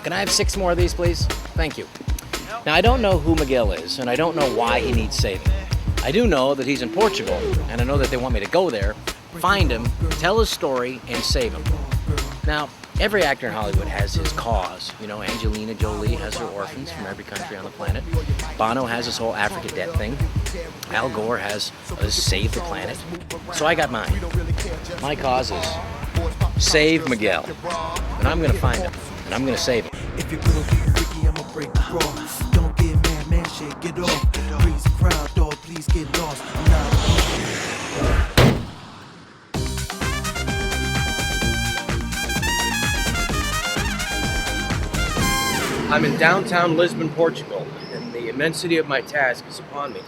Can I have 6 more of these, please? Thank you. Now, I don't know who Miguel is, and I don't know why he needs saving. I do know that he's in Portugal, and I know that they want me to go there, find him, tell his story, and save him. Now, every actor in Hollywood has his cause. You know, Angelina Jolie has her orphans from every country on the planet. Bono has his whole Africa debt thing. Al Gore has Save the Planet. So I got mine. My cause is save Miguel. And I'm gonna find him, and I'm gonna save him. If you're gonna be Ricky, I'ma break the raw. Don't get mad, man, shit, get off. Please, the crowd, dog, please get lost. I'm not. I'm in downtown Lisbon, Portugal, and the immensity of my task is upon me.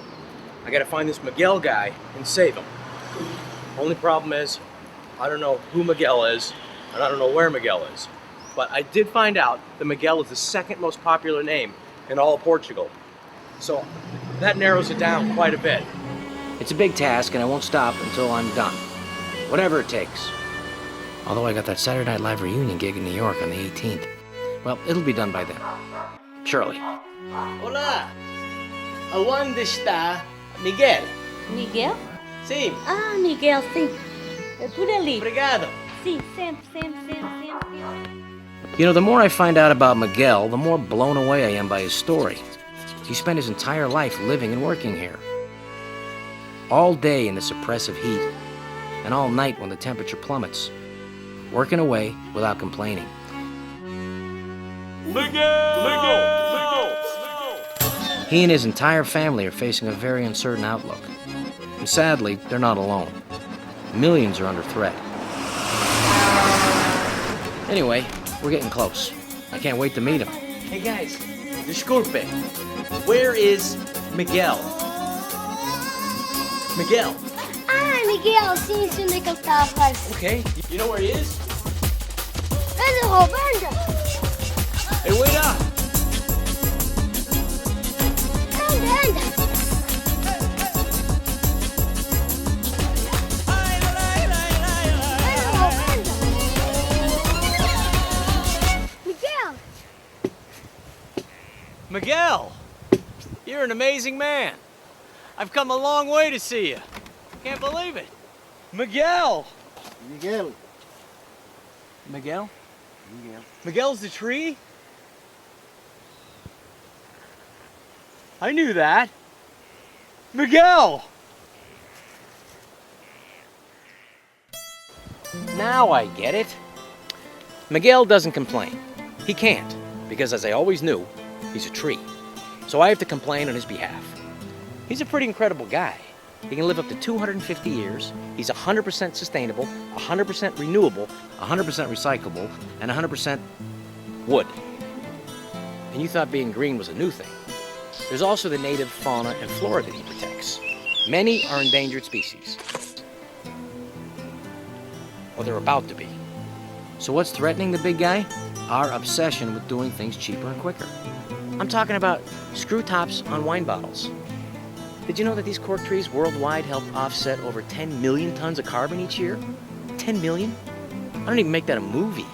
I gotta find this Miguel guy and save him. Only problem is, I don't know who Miguel is, and I don't know where Miguel is. But I did find out that Miguel is the 2nd most popular name in all of Portugal. So that narrows it down quite a bit. It's a big task, and I won't stop until I'm done. Whatever it takes. Although I got that Saturday Night Live reunion gig in New York on the 18th. Well, it'll be done by then. Surely. Hola! ¿Dónde está Miguel? Miguel? Sim, Ah, Miguel, sim. É por ali. obrigado. Sim, sempre. You know, the more I find out about Miguel, the more blown away I am by his story. He spent his entire life living and working here. All day in this oppressive heat, and all night when the temperature plummets. Working away without complaining. He and his entire family are facing a very uncertain outlook. And sadly, they're not alone. Millions are under threat. Anyway, we're getting close. I can't wait to meet him. Hey guys, disculpe. Where is Miguel? Miguel. Ah, Miguel, sim, sei onde é que ele estava. Okay, you know where he is? Anda, Rob, anda. Hey, wait up! Anda. Anda, Rob, anda. Miguel. Miguel! You're an amazing man. I've come a long way to see you. Can't believe it. Miguel! Miguel. Miguel? Miguel's the tree? I knew that. Miguel! Now I get it. Miguel doesn't complain. He can't, because as I always knew, he's a tree. So I have to complain on his behalf. He's a pretty incredible guy. He can live up to 250 years. He's 100% sustainable, 100% renewable, 100% recyclable, and 100% wood. And you thought being green was a new thing. There's also the native fauna and flora that he protects. Many are endangered species. Or they're about to be. So what's threatening the big guy? Our obsession with doing things cheaper and quicker. I'm talking about screw tops on wine bottles. Did you know that these cork trees worldwide help offset over 10 million tons of carbon each year? 10 million? I don't even make that a movie.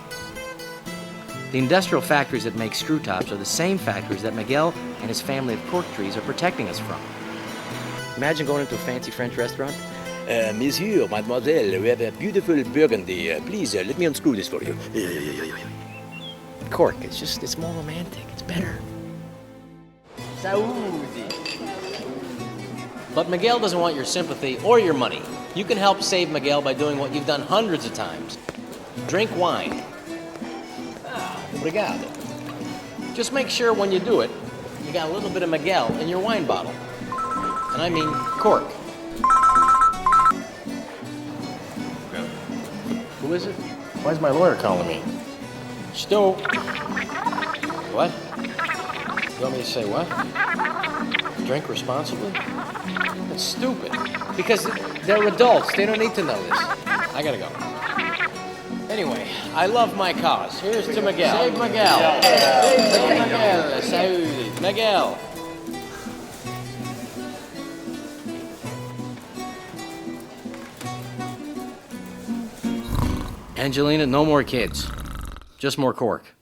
The industrial factories that make screw tops are the same factories that Miguel and his family of cork trees are protecting us from. Imagine going into a fancy French restaurant. Monsieur, mademoiselle, we have a beautiful burgundy. Please, let me unscrew this for you. Cork, it's more romantic. It's better. Saúde. But Miguel doesn't want your sympathy or your money. You can help save Miguel by doing what you've done hundreds of times. Drink wine. Obrigado. Just make sure when you do it, you got a little bit of Miguel in your wine bottle. And I mean cork. Who is it? Why is my lawyer calling me? Sto. What? You want me to say what? Drink responsibly? That's stupid. Because they're adults. They don't need to know this. I gotta go. Anyway, I love my cause. Here's to Miguel. Save Miguel. Save Miguel. Saúde. Miguel. Angelina, no more kids. Just more cork.